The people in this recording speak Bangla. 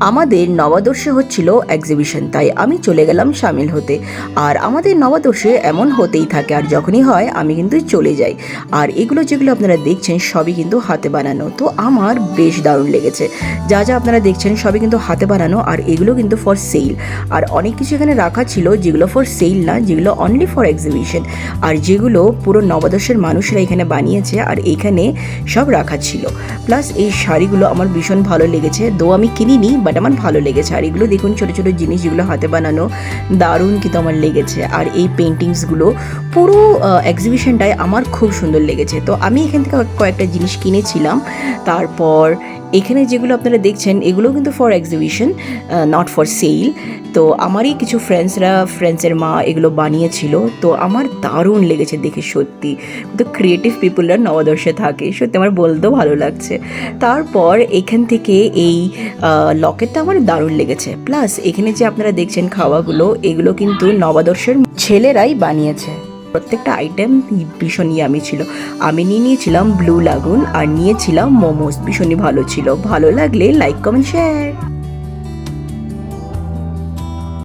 আমাদের নববর্ষে হচ্ছিল এক্সিবিশন, তাই আমি চলে গেলাম সামিল হতে। আর আমাদের নববর্ষে এমন হতেই থাকে, আর যখনই হয় আমি কিন্তু চলে যাই। আর এগুলো যেগুলো আপনারা দেখছেন সবই কিন্তু হাতে বানানো, তো আমার বেশ দারুণ লেগেছে। যা যা আপনারা দেখছেন সবই কিন্তু হাতে বানানো, আর এগুলো কিন্তু ফর সেল। আর অনেক কিছু এখানে রাখা ছিল যেগুলো ফর সেল না, যেগুলো অনলি ফর এক্সিবিশন, আর যেগুলো পুরো নববর্ষের মানুষরা এখানে বানিয়েছে আর এখানে সব রাখা ছিল। প্লাস এই শাড়িগুলো আমার ভীষণ ভালো লেগেছে, দো আমি কিনিনি, বাট আমার ভালো লেগেছে। আর এগুলো দেখুন ছোটো ছোটো জিনিস যেগুলো হাতে বানানো, দারুণ কিন্তু আমার লেগেছে। আর এই পেন্টিংসগুলো পুরো এক্সিবিশনটায় আমার খুব সুন্দর লেগেছে। তো আমি এখান থেকে কয়েকটা জিনিস কিনেছিলাম। তারপর এখানে যেগুলো আপনারা দেখছেন এগুলো কিন্তু for exhibition, not for sale. তো আমারই কিছু ফ্রেন্ডসের মা এগুলো বানিয়েছিল, তো আমার দারুণ লেগেছে দেখে। সত্যি তো ক্রিয়েটিভ পিপলরা নববর্ষে থাকে, সত্যি আমার বলতেও ভালো লাগছে। তারপর এখান থেকে এই লকেটটা আমার দারুণ লেগেছে। প্লাস এখানে যে আপনারা দেখছেন খাওয়াগুলো, এগুলো কিন্তু নববর্ষের ছেলেরাই বানিয়েছে। প্রত্যেকটা আইটেম ভীষণই ইয়ামি ছিল। আমি নিয়েছিলাম ব্লু লাগুন আর নিয়েছিলাম মোমোস, ভীষণই ভালো ছিল। ভালো লাগলে লাইক কমেন্ট শেয়ার।